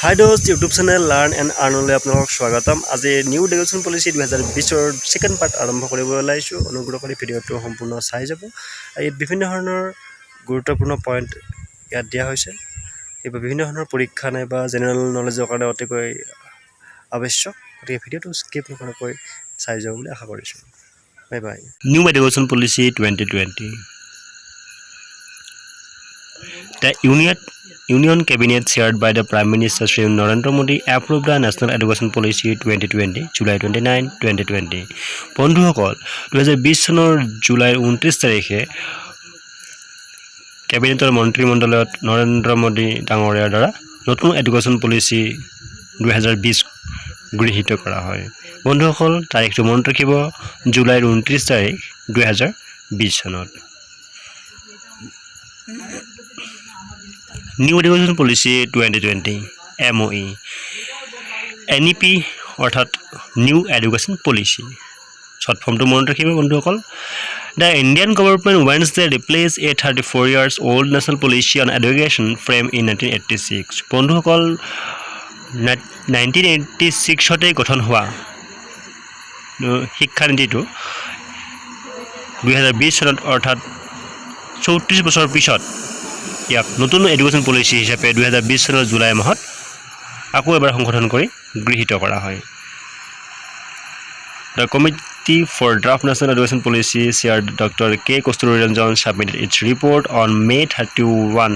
হাই দোস্ত YouTube channel learn and আৰ্ণলৈ আপোনালোকক স্বাগতম। আজি নিউ এডুকেশ্যন পলিচি 2020ৰ ছেকেণ্ড পাৰ্ট আৰম্ভ কৰিবলৈ ওলাইছোঁ। অনুগ্ৰহ কৰি ভিডিঅ'টো সম্পূৰ্ণ চাই যাব। ইয়াত বিভিন্ন ধৰণৰ গুৰুত্বপূৰ্ণ পইণ্ট ইয়াত দিয়া হৈছে। এইবোৰ বিভিন্ন ধৰণৰ পৰীক্ষা নাইবা জেনেৰেল নলেজৰ কাৰণে অতিকৈ আৱশ্যক। গতিকে ভিডিঅ'টো স্কিপ নকৰাকৈ চাই যাব বুলি আশা কৰিছোঁ। Bye bye. New education policy 2020 The Union Cabinet chaired by the Prime Minister Shri Narendra Modi approved the National Education Policy 2020 July 29, 2020. বন্ধুসকল 2020 চনৰ জুলাইৰ 29 তাৰিখে কেবিনেটৰ মন্ত্ৰীমণ্ডলত নৰেন্দ্ৰ মোদী ডাঙৰীয়াৰ দ্বাৰা নতুন এডুকেশ্যন পলিচি 2020 গৃহীত কৰা হয়। বন্ধুসকল তাৰিখটো মনত ৰাখিব, জুলাইৰ 29 তাৰিখ 2020 চনত। New education policy 2020 MOE NEP অৰ্থাৎ নিউ এডুকেশ্যন পলিচি শ্বৰ্ট ফৰ্মটো মনত ৰাখিব বন্ধুসকল। The Indian government Wednesday replaced a 34 years old national policy on education framed in 1986. বন্ধুসকল 1986 গঠন হোৱা শিক্ষানীতিটো 2020 চনত অৰ্থাৎ 34 বছৰ পিছত ইয়াক নতুন এডুকেশ্যন পলিচি হিচাপে 2020 চনৰ জুলাই মাহত আকৌ এবাৰ সংশোধন কৰি গৃহীত কৰা হয়। The Committee for Draft National Education Policy chaired Dr. K. Kasturi Ranjan submitted its report on May 31,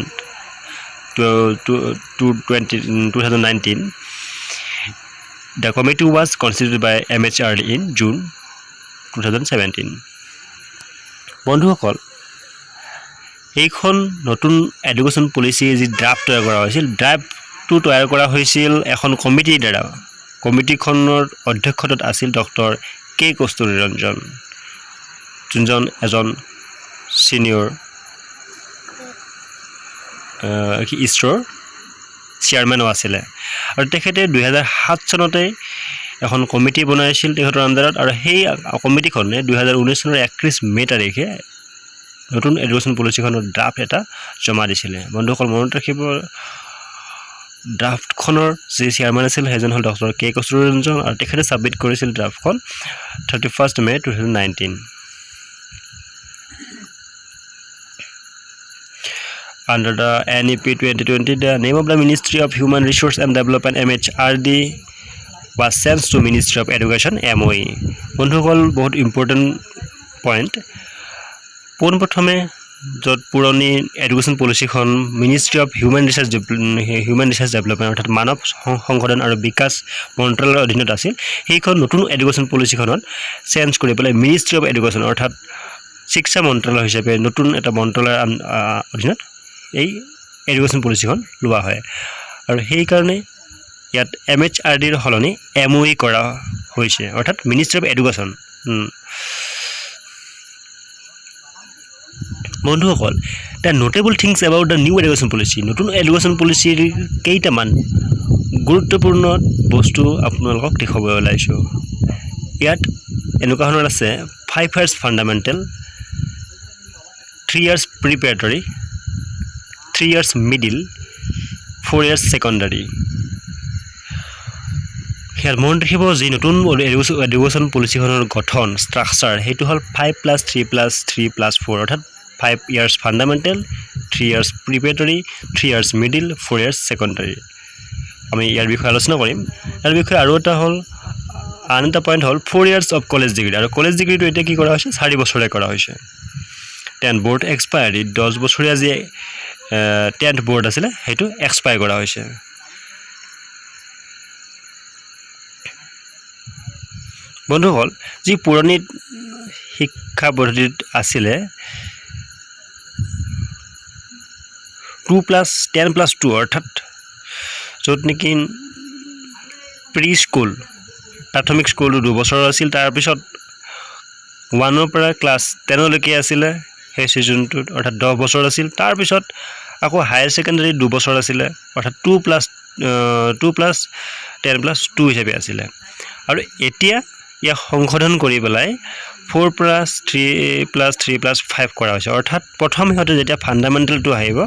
2019. The committee was constituted by MHRD in June 2017. বন্ধুসকল এইখন নতুন এডুকেশ্যন পলিচি যি ড্ৰাফ্ট তৈয়াৰ কৰা হৈছিল, ড্ৰাফ্টটো তৈয়াৰ কৰা হৈছিল এখন কমিটিৰ দ্বাৰা। কমিটিখনৰ অধ্যক্ষতাত আছিল ডক্টৰ কে কস্তুৰী ৰঞ্জন, যোনজন এজন ছিনিয়ৰ ইছৰোৰ চেয়াৰমেনো আছিলে। আৰু তেখেতে 2007 চনতে এখন কমিটি বনাইছিল তেখেতৰ আণ্ডাৰত, আৰু সেই কমিটিখনে 2019 চনৰ 31 মে' তাৰিখে নতুন এডুকেশ্যন পলিচিখনৰ ড্ৰাফ্ট এটা জমা দিছিলে। বন্ধুসকল মনত ৰাখিব, ড্ৰাফ্টখনৰ যি চেয়াৰমেন আছিল সেইজন হ'ল ডক্টৰ কে কস্তুৰী ৰঞ্জন, আৰু তেখেতে ছাবমিট কৰিছিল ড্ৰাফ্টখন 31 মে' 2019। Under the NEP 2020, the name of the Ministry of Human Resource and Development MHRD was changed to Ministry of Education MOE. বন্ধুসকল বহুত ইম্পৰ্টেণ্ট পইণ্ট। পোনপ্ৰথমে য'ত পুৰণি এডুকেশ্যন পলিচিখন ministry of human resource development অৰ্থাৎ মানৱ সংশোধন আৰু বিকাশ মন্ত্ৰালয়ৰ অধীনত আছিল, সেইখন নতুন এডুকেশ্যন পলিচিখনত চেঞ্জ কৰি পেলাই মিনিষ্ট্ৰি অফ এডুকেশ্যন অৰ্থাৎ শিক্ষা মন্ত্ৰালয় হিচাপে নতুন এটা মন্ত্ৰালয়ৰ অধীনত এই এডুকেশ্যন পলিচিখন লোৱা হয়। আৰু সেইকাৰণে ইয়াত MHRDৰ সলনি MOE কৰা হৈছে, অৰ্থাৎ মিনিষ্ট্ৰি অফ এডুকেশ্যন। বন্ধুসকল the notable things about the new education policy, নতুন এডুকেশ্যন পলিচিৰ কেইটামান গুৰুত্বপূৰ্ণ বস্তু আপোনালোকক দেখুৱাবলৈ ওলাইছোঁ। ইয়াত এনেকুৱা ধৰণৰ আছে 5 years fundamental, 3 years preparatory, 3 years middle, 4 years secondary. ইয়াত মনত ৰাখিব যি নতুন এডুকেশ্যন পলিচিখনৰ গঠন ষ্ট্ৰাকচাৰ সেইটো হ'ল 5+3+3+4 অৰ্থাৎ 5 years fundamental, 3 years preparatory, 3 years middle, 4 years secondary. আমি ইয়াৰ বিষয়ে আলোচনা কৰিম। ইয়াৰ বিষয়ে আৰু এটা হ'ল আন এটা পইণ্ট হ'ল 4 years অফ কলেজ ডিগ্ৰী, আৰু কলেজ ডিগ্ৰীটো এতিয়া কি কৰা হৈছে 4 বছৰে কৰা হৈছে। 10th বৰ্ড এক্সপায়াৰী, 10 বছৰীয়া যি 10th বৰ্ড আছিলে সেইটো এক্সপায়াৰ কৰা হৈছে। বন্ধুসকল যি পুৰণি শিক্ষা পদ্ধতিত আছিলে 2+10+2 অৰ্থাৎ য'ত নেকি প্ৰি স্কুল প্ৰাথমিক স্কুলটো 2 বছৰৰ আছিল, তাৰপিছত 1ৰ পৰা ক্লাছ 10লৈকে আছিলে সেই ছিজনটোত অৰ্থাৎ 10 বছৰ আছিল। তাৰপিছত আকৌ হায়াৰ ছেকেণ্ডাৰী 2 বছৰ আছিলে অৰ্থাৎ 2+10+2 হিচাপে আছিলে। আৰু এতিয়া ইয়াক সংশোধন কৰি পেলাই 4 + 3 + 3 + 5 কৰা হৈছে অৰ্থাৎ প্ৰথম সিহঁতে যেতিয়া ফাণ্ডামেণ্টেলটো আহিব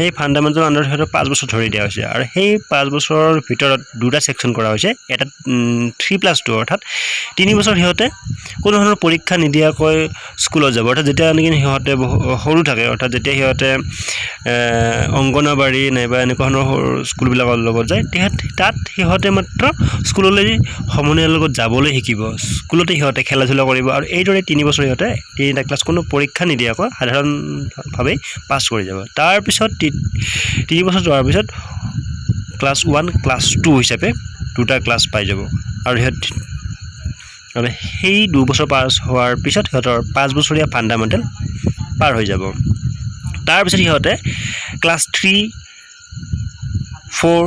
এই ফাণ্ডামেণ্টেল আণ্ডাৰত সিহঁতৰ 5 বছৰ ধৰি দিয়া হৈছে আৰু সেই 5 বছৰৰ ভিতৰত দুটা ছেকশ্যন কৰা হৈছে এটা 3+2 অৰ্থাৎ 3 বছৰ সিহঁতে কোনো ধৰণৰ পৰীক্ষা নিদিয়াকৈ স্কুলত যাব অৰ্থাৎ যেতিয়া নেকি সিহঁতে সৰু থাকে অৰ্থাৎ যেতিয়া সিহঁতে অংগনবাড়ী নাইবা এনেকুৱা ধৰণৰ স্কুলবিলাকৰ লগত যায় তাত সিহঁতে মাত্ৰ স্কুললৈ সমনীয়াৰ লগত যাবলৈ শিকিব স্কুলতে সিহঁতে খেলা ধূলা কৰিব আৰু এইদৰে 3 বছৰ সিহঁতে 3টা ক্লাছ কোনো পৰীক্ষা নিদিয়াকৈ সাধাৰণভাৱে পাছ কৰি যাব তাৰপিছত 3 বছৰ যোৱাৰ পিছত ক্লাছ 1 ক্লাছ 2 হিচাপে দুটা ক্লাছ পাই যাব আৰু আৰু সেই 2 বছৰ পাছ হোৱাৰ পিছত সিহঁতৰ 5 বছৰীয়া ফাণ্ডামেণ্টেল পাৰ হৈ যাব তাৰপিছত সিহঁতে ক্লাছ 3 4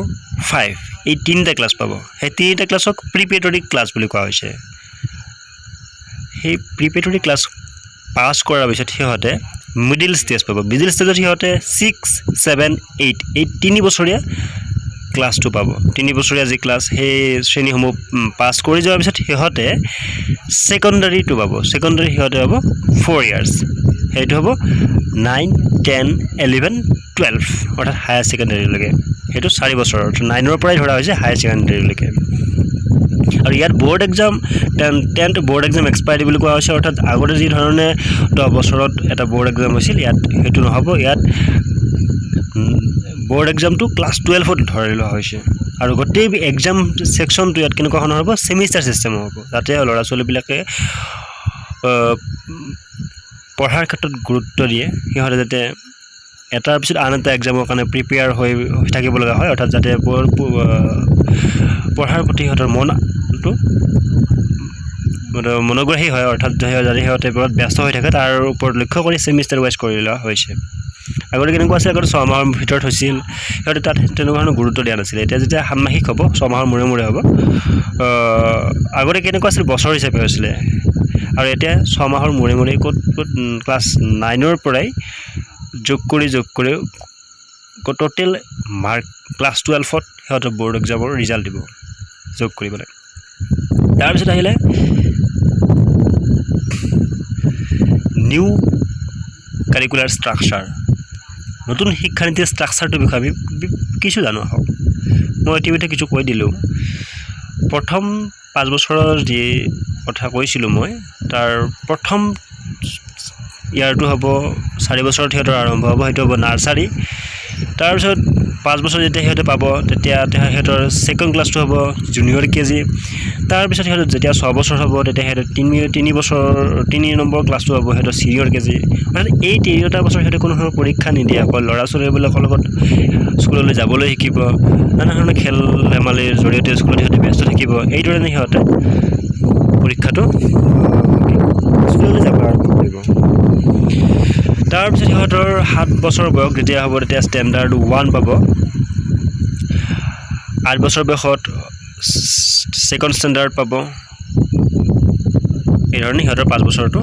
5 এই 3টা ক্লাছ পাব সেই 3টা ক্লাছক প্ৰিপেটৰী ক্লাছ বুলি কোৱা হৈছে সেই প্ৰিপেটৰী ক্লাছ পাছ কৰাৰ পিছত সিহঁতে মিডিল ষ্টেজ পাব মিডিল ষ্টেজত সিহঁতে 6 7 8 এই 3 বছৰীয়া ক্লাছটো পাব 3 বছৰীয়া যি ক্লাছ সেই শ্ৰেণীসমূহ পাছ কৰি যোৱাৰ পিছত সিহঁতে সেকেন্ডাৰীটো পাব সেকেন্ডাৰী সিহঁতে হ'ব 4 ইয়াৰ্ছ সেইটো হ'ব 9 10 11 12 অৰ্থাৎ হায়াৰ সেকেন্ডাৰীলৈকে সেইটো 4 বছৰ অৰ্থাৎ 9ৰ পৰাই ধৰা হৈছে হায়াৰ সেকেন্ডাৰীলৈকে আৰু ইয়াত board exam 10th board exam expiry বুলি কোৱা হৈছে অৰ্থাৎ আগতে যি ধৰণে 10 বছৰত এটা বোৰ্ড এক্সাম হৈছিল ইয়াত সেইটো নহ'ব ইয়াত বোৰ্ড এক্সামটো ক্লাছ 12ত ধৰি লোৱা হৈছে আৰু গোটেই এক্সাম সেকশ্যনটো ইয়াত কেনেকুৱা ধৰণৰ হ'ব সেমিষ্টাৰ চিষ্টেম হ'ব যাতে ল'ৰা ছোৱালীবিলাকে পঢ়াৰ ক্ষেত্ৰত গুৰুত্ব দিয়ে সিহঁতে যাতে এটাৰ পিছত আন এটা এক্সামৰ কাৰণে প্ৰিপেয়াৰ হৈ থাকিব লগা হয় অৰ্থাৎ যাতে পঢ়াৰ প্ৰতি সিহঁতৰ মনটো মনোগ্ৰাহী হয় অৰ্থাৎ যাতে সিহঁতে পঢ়াত ব্যস্ত হৈ থাকে তাৰ ওপৰত লক্ষ্য কৰি সেমিষ্টাৰ ৱাইজ কৰি লোৱা হৈছে আগতে কেনেকুৱা আছিল আগতে 6 মাহৰ ভিতৰত হৈছিল সিহঁতে তাত তেনেকুৱা ধৰণৰ গুৰুত্ব দিয়া নাছিলে এতিয়া যেতিয়া ষান্মাসিক হ'ব 6 মাহৰ মূৰে মূৰে হ'ব আগতে কেনেকুৱা আছিল বছৰ হিচাপে হৈছিলে আৰু এতিয়া 6 মাহৰ মূৰে মূৰে ক'ত ক্লাছ 9ৰ পৰাই যোগ কৰি টোটেল মাৰ্ক ক্লাছ 12ত সিহঁতৰ বোৰ্ড এক্সামৰ ৰিজাল্ট দিব যোগ কৰি পেলাই তাৰপিছত আহিলে নিউ কাৰিকুলাৰ ষ্ট্ৰাকচাৰ নতুন শিক্ষানীতিৰ ষ্ট্ৰাকচাৰটোৰ বিষয়ে আমি কিছু জানো আহক মই ইতিমধ্যে কিছু কৈ দিলোঁ প্ৰথম 5 বছৰৰ যি কথা কৈছিলোঁ মই তাৰ প্ৰথম ইয়াৰটো হ'ব 4 বছৰত সিহঁতৰ আৰম্ভ হ'ব সেইটো হ'ব নাৰ্চাৰী তাৰপিছত 5 বছৰ যেতিয়া সিহঁতে পাব তেতিয়া সিহঁতৰ ছেকেণ্ড ক্লাছটো হ'ব জুনিয়ৰ কেজি তাৰপিছত সিহঁতৰ যেতিয়া 6 বছৰ হ'ব তেতিয়া সিহঁতৰ 3 নম্বৰ ক্লাছটো হ'ব সিহঁতৰ ছিনিয়ৰ কেজি অৰ্থাৎ এই 3টা বছৰ সিহঁতে কোনো ধৰণৰ পৰীক্ষা নিদিয়ে অকল ল'ৰা ছোৱালীবিলাকৰ লগত স্কুললৈ যাবলৈ শিকিব নানা ধৰণৰ খেল ধেমালিৰ জৰিয়তে স্কুলত সিহঁতে ব্যস্ত থাকিব এইদৰে সিহঁতে পৰীক্ষাটো স্কুললৈ যাব আৰম্ভ কৰিব তাৰপিছত সিহঁতৰ 7 বছৰ বয়স যেতিয়া হ'ব তেতিয়া ষ্টেণ্ডাৰ্ড 1 পাব 8 বছৰ বয়সত ছেকেণ্ড ষ্টেণ্ডাৰ্ড পাব এই ধৰণে সিহঁতৰ 5 বছৰটো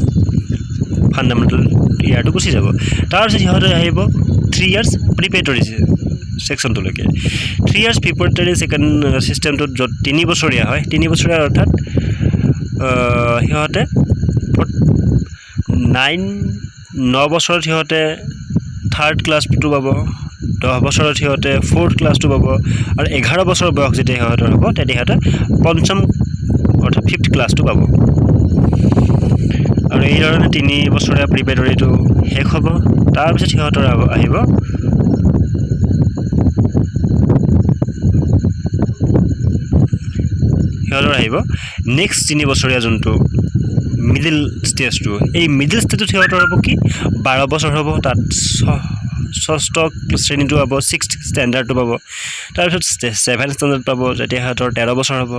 ফাণ্ডামেণ্টেল ইয়াৰটো গুচি যাব তাৰপিছত সিহঁতে আহিব 3 ইয়াৰ্ছ প্ৰিপেটৰী ছেকশ্যনটোলৈকে 3 ইয়াৰ্ছ প্ৰিপেটৰী ছেকেণ্ড ছিষ্টেমটোত য'ত 3 বছৰীয়া হয় 3 বছৰীয়া অৰ্থাৎ সিহঁতে 9 বছৰত সিহঁতে থাৰ্ড ক্লাছটো পাব 10 বছৰত সিহঁতে ফ'ৰ্থ ক্লাছটো পাব আৰু 11 বছৰ বয়স যেতিয়া সিহঁতৰ হ'ব তেতিয়া সিহঁতে পঞ্চম অৰ্থাৎ 5th ক্লাছটো পাব আৰু এই ধৰণে 3 বছৰীয়া প্ৰিপেটৰীটো শেষ হ'ব তাৰপিছত সিহঁতৰ আহিব নেক্সট 3 বছৰীয়া যোনটো মিডিল ষ্টেজটো এই মিডিল ষ্টেজত সিহঁতৰ হ'ব কি 12 বছৰ হ'ব তাত ষষ্ঠ শ্ৰেণীটো পাব 6th ষ্টেণ্ডাৰ্ডটো পাব তাৰপিছত 7th ষ্টেণ্ডাৰ্ড পাব যেতিয়া সিহঁতৰ 13 বছৰ হ'ব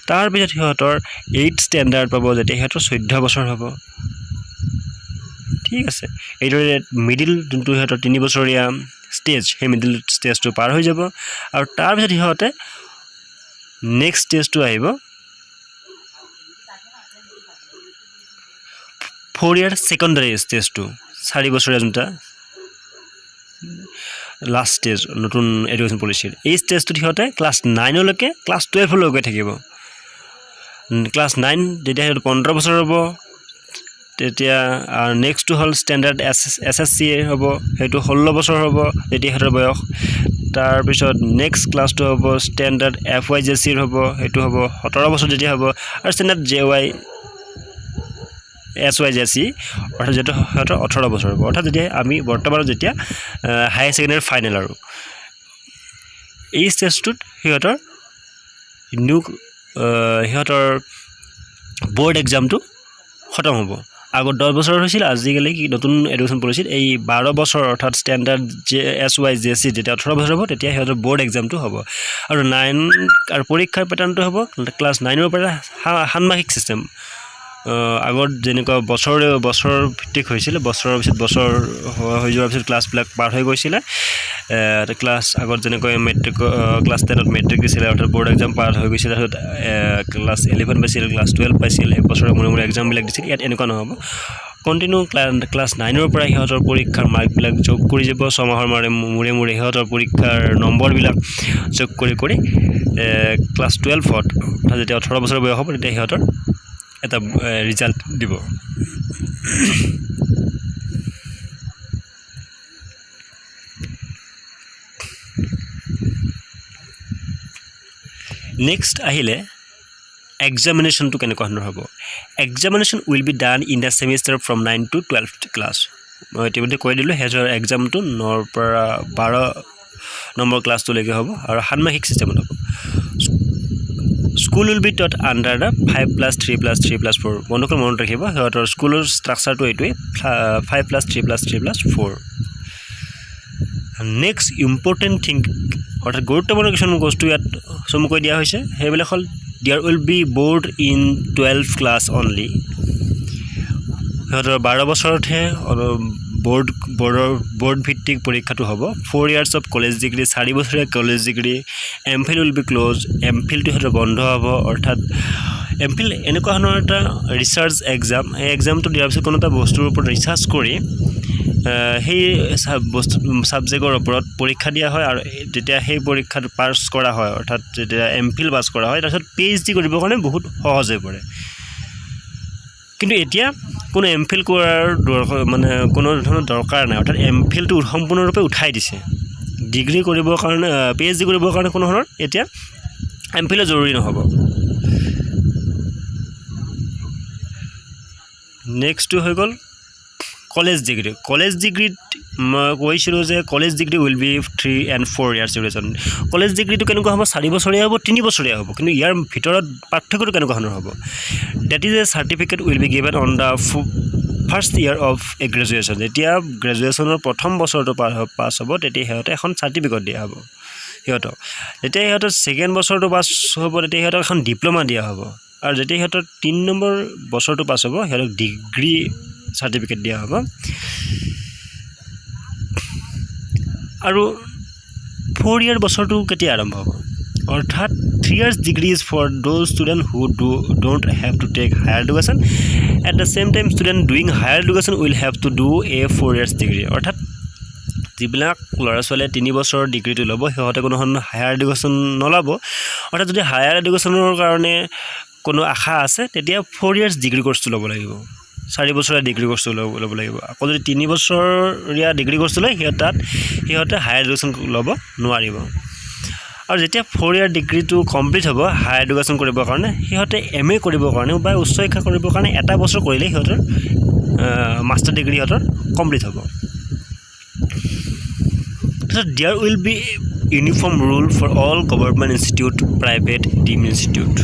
তাৰপিছত সিহঁতৰ 8th ষ্টেণ্ডাৰ্ড পাব যেতিয়া সিহঁতৰ 14 বছৰ হ'ব ঠিক আছে এইদৰে মিডিল যোনটো সিহঁতৰ 3 বছৰীয়া ষ্টেজ সেই মিডিল ষ্টেজটো পাৰ হৈ যাব আৰু তাৰপিছত সিহঁতে নেক্সট ষ্টেজটো আহিব 4 ইয়াৰ সেকেন্ডাৰী ষ্টেজটো 4 বছৰীয়া যোনটা লাষ্ট ষ্টেজ নতুন এডুকেশ্যন পলিচিৰ এই ষ্টেজটোত সিহঁতে ক্লাছ 9লৈকে ক্লাছ 12লৈকে থাকিব ক্লাছ 9 যেতিয়া সেইটো 15 বছৰ হ'ব তেতিয়া নেক্সটটো হ'ল ষ্টেণ্ডাৰ্ড SSC হ'ব সেইটো 16 বছৰ হ'ব তেতিয়া হেতৰ বয়স তাৰপিছত নেক্সট ক্লাছটো হ'ব ষ্টেণ্ডাৰ্ড FYJC হ'ব সেইটো হ'ব 17 বছৰ যেতিয়া হ'ব আৰু ষ্টেণ্ডাৰ্ড SYJC অৰ্থাৎ যেটো হেতৰ 18 বছৰ হ'ব অৰ্থাৎ যেতিয়া আমি বৰ্তমানত যেতিয়া হাই সেকেন্ডাৰী ফাইনেল আৰু এই ষ্টেজটোত হেতৰ নিউ হেতৰ বোৰ্ড এক্সামটো খতম হ'ব আগত 10 বছৰ হৈছিল আজিকালি কি নতুন এডুকেশ্যন পলিচি এই 12 বছৰ অৰ্থাৎ ষ্টেণ্ডাৰ্ড SYJC যেতিয়া 18 বছৰ হ'ব তেতিয়া হেতৰ বোৰ্ড এক্সামটো হ'ব আৰু 9 আৰু পৰীক্ষাৰ প্যাটাৰ্নটো হ'ব ক্লাছ 9 ৰ পৰা ষান্মাসিক সিস্টেম আগত যেনেকুৱা বছৰ ভিত্তিক হৈছিল বছৰৰ পিছত বছৰ হৈ যোৱাৰ পিছত ক্লাছ বিলাক পাৰ হৈ গৈছিল ক্লাছ আগত যেনেকৈ মেট্ৰিক ক্লাছ 10 ত মেট্ৰিক দিছিল অৰ্থাৎ বোৰ্ড এক্সাম পাৰ হৈ গৈছিল আৰু ক্লাছ 11 পাইছিল ক্লাছ 12 পাইছিল এক বছৰৰ মূৰে এক্সাম বিলাক দিছিল ইয়াত এনেকুৱা নহব কন্টিনিউ ক্লাছ 9 ৰ পৰা হেতৰ পৰীক্ষাৰ মাৰ্ক বিলাক যোগ কৰি যাব ছমাহৰ মূৰে হেতৰ পৰীক্ষাৰ নম্বৰ বিলাক যোগ কৰি ক্লাছ 12 ত যেতিয়া 18 বছৰ বয়স হ'ব তেতিয়া হেতৰ এটা ৰিজাল্ট দিব নেক্সট আহিলে examination to কেনেকুৱা ধৰণৰ হ'ব examination will be done in the semester from 9 to 12th class মই ইতিমধ্যে কৈ দিলো হেজৰ এক্সামটো 9 পৰা 12 নম্বৰ ক্লাছটো লৈকে হ'ব আৰু ষান্মাসিক সিস্টেমত হ'ব School will be taught under the 5+3+3+4 বন্ধুসকল মনত ৰাখিব হেতৰ স্কুলৰ ষ্ট্ৰাকচাৰটো এইটোৱে 5+3+3+4 নেক্সট ইম্পৰ্টেন্ট থিং অৰ্থাৎ গুৰুত্বপূৰ্ণ কিছুমান বস্তু ইয়াত চমুকৈ দিয়া হৈছে হেবিলাক হল there will be board in 12 class only হেতৰ 12 বছৰতহে board ভিত্তিক পৰীক্ষাটো হ'ব 4 years of college degree 4 বছৰীয়া college degree MPhil will be closed MPhil টো হেতৰ বন্ধ হ'ব অৰ্থাৎ MPhil এনেকুৱা ধৰণৰ এটা ৰিসাৰ্চ এক্সাম এই এক্সামটো দিয়াৰ পিছত কোনোটা বস্তুৰ ওপৰত ৰিসাৰ্চ কৰি সেই সাবজেক্টৰ ওপৰত পৰীক্ষা দিয়া হয় আৰু যেতিয়া সেই পৰীক্ষাত পাছ কৰা হয় অৰ্থাৎ যেতিয়া MPhil পাছ কৰা হয় তাৰপিছত PhD কৰিবৰ কাৰণে বহুত সহজ হৈ পৰে কিন্তু এতিয়া কোনো MPhil কৰাৰ মানে কোনো ধৰণৰ দৰকাৰ নাই অৰ্থাৎ MPhil টো সম্পূৰ্ণৰূপে উঠাই দিছে ডিগ্ৰী কৰিবৰ কাৰণে PhD কৰিবৰ কাৰণে কোনো ধৰণৰ এতিয়া MPhil জৰুৰী নহব নেক্সট হৈ গল কলেজ ডিগ্ৰী কৈছিলো যে college degree will be 3 and 4 years duration college ডিগ্ৰীটো কেনেকুৱা হ'ব 4 বছৰীয়া হ'ব 3 বছৰীয়া হ'ব কিন্তু ইয়াৰ ভিতৰত পাঠ্যক্ৰমটো কেনেকুৱা ধৰণৰ হ'ব that is a certificate will be given on the first year of a graduation যেতিয়া গ্ৰেজুৱেচনৰ প্ৰথম বছৰটো পাছ হ'ব তেতিয়া হেতে এখন সাৰ্টিফিকেট দিয়া হ'ব হেতৰ যেতিয়া হেতৰ সেকেন্ড বছৰটো পাছ হ'ব তেতিয়া হেতৰ এখন ডিপ্লোমা দিয়া হ'ব আৰু যেতিয়া হেতৰ 3 নম্বৰ বছৰটো পাছ হ'ব হেতৰ ডিগ্ৰী সাৰ্টিফিকেট দিয়া হ'ব আৰু 4 ইয়াৰ বছৰটো কেতিয়া আৰম্ভ হ'ব অৰ্থাৎ 3 years degrees for those students who don't have to take higher education at the same time student doing higher education will have to do a 4 years degree অৰ্থাৎ যিবিলাক ল'ৰা ছোৱালীয়ে 3 বছৰৰ ডিগ্ৰীটো ল'ব হেতে কোনো হায়াৰ এডুকেশ্যন নলব অৰ্থাৎ যদি হায়াৰ এডুকেশ্যনৰ কাৰণে কোনো আশা আছে তেতিয়া 4 years ডিগ্ৰী কোৰ্সটো ল'ব লাগিব 4 বছৰীয়া ডিগ্ৰী কোৰ্সটো ল'ব লাগিব আকৌ যদি 3 বছৰীয়া ডিগ্ৰী কোৰ্সটো লয় হেতে হায়াৰ এডুকেশ্যন ল'ব নোৱাৰিব আৰু যেতিয়া 4 ইয়াৰ ডিগ্ৰীটো কমপ্লিট হ'ব হায়াৰ এডুকেশ্যন কৰিবৰ কাৰণে হেতে MA কৰিবৰ কাৰণে বা উচ্চ শিক্ষা কৰিবৰ কাৰণে এটা বছৰ কৰিলে হেতৰ মাষ্টাৰ ডিগ্ৰী হেতৰ কমপ্লিট হ'ব so there will be uniform rule for all government institute private deemed institute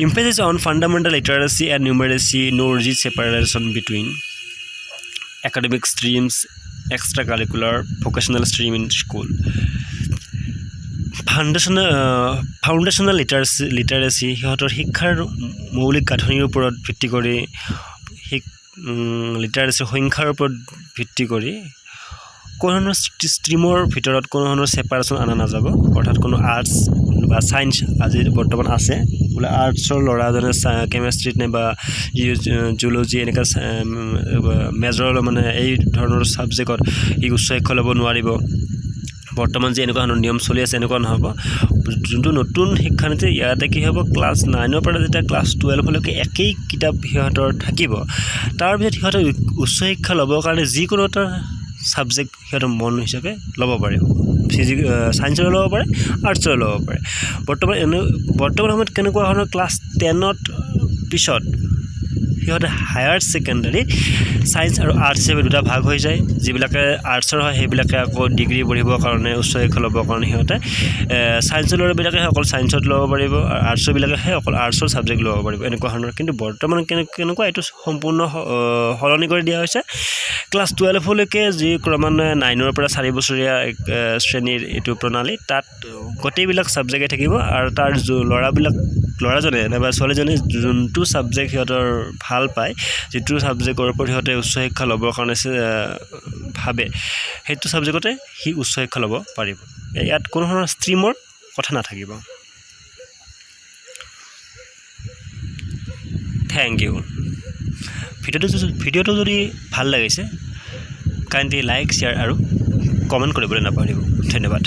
emphasis on fundamental literacy and numeracy no rigid separation between academic streams extracurricular vocational stream in school foundational literacy হেতৰ শিক্ষাৰ মৌলিক গাঁথনিৰ ওপৰত ভিত্তি কৰি লিটাৰেসি সংখ্যাৰ ওপৰত ভিত্তি কৰি কোনো ষ্ট্ৰীমৰ ভিতৰত কোনো সেপাৰেশন আনা নাযাব অৰ্থাৎ কোনো আৰ্টস বা সায়েন্স আজি বৰ্তমান আছে বলে আৰ্টছৰ লৰাজনে কেমিষ্ট্ৰি বা জুলজি এনেকা মেজৰ মানে এই ধৰণৰ সাবজেক্টত ই উচ্চ শিক্ষা ল'ব নোৱাৰিব বৰ্তমান যে এনেকুৱা ধৰণৰ নিয়ম চলি আছে এনেকুৱা নহ'ব যোনটো নতুন শিক্ষানীতি ইয়াতে কি হ'ব ক্লাছ 9 ৰ পৰা যেতিয়া ক্লাছ 12 লৈকে একেই কিতাপ সিহঁতৰ থাকিব তাৰ পিছত সিহঁতে উচ্চ শিক্ষা ল'বৰ কাৰণে যিকোনো এটা সাবজেক্ট সিহঁতৰ মন হিচাপে ল'ব পাৰিব সায়েন্সৰ ল'ব পাৰে আৰ্টছৰ ল'ব পাৰে বৰ্তমান সময়ত কেনেকুৱা ধৰণৰ ক্লাছ 10ত পিছত সিহঁতে হায়াৰ সেকেন্ডাৰী সায়েন্স আৰু আৰ্টছ হিচাপে দুটা ভাগ হৈ যায় যিবিলাকে আৰ্টছৰ হয় সেইবিলাকে আকৌ ডিগ্ৰী পঢ়িবৰ কাৰণে উচ্চ শিক্ষা ল'বৰ কাৰণে সিহঁতে সায়েন্সৰ ল'ৰাবিলাকে অকল সায়েন্সত ল'ব পাৰিব আৰু আৰ্টছৰ বিলাকে অকল আৰ্টছৰ সাবজেক্ট ল'ব পাৰিব এনেকুৱা ধৰণৰ কিন্তু বৰ্তমান কেনেকুৱা এইটো সম্পূৰ্ণ সলনি কৰি দিয়া হৈছে ক্লাছ 12 লৈকে যি ক্ৰমান্বয়ে 9 ৰ পৰা 4 বছৰীয়া শ্ৰেণীৰ এইটো প্ৰণালী তাত গোটেইবিলাক সাবজেক্টে থাকিব আৰু তাৰ ল'ৰাজনে বা ছোৱালীজনে যোনটো সাবজেক্ট সিহঁতৰ ভাল পায় যিটো সাবজেক্টৰ ওপৰত সিহঁতে উচ্চ শিক্ষা ল'বৰ কাৰণে ভাবে সেইটো সাবজেক্টতে সি উচ্চ শিক্ষা ল'ব পাৰিব ইয়াত কোনো ধৰণৰ ষ্ট্ৰীমৰ কথা নাথাকিব থ্যাংক ইউ ভিডিঅ'টো যদি ভাল লাগিছে কাইণ্ডলি লাইক শ্বেয়াৰ আৰু কমেণ্ট কৰিবলৈ নাপাহৰিব ধন্যবাদ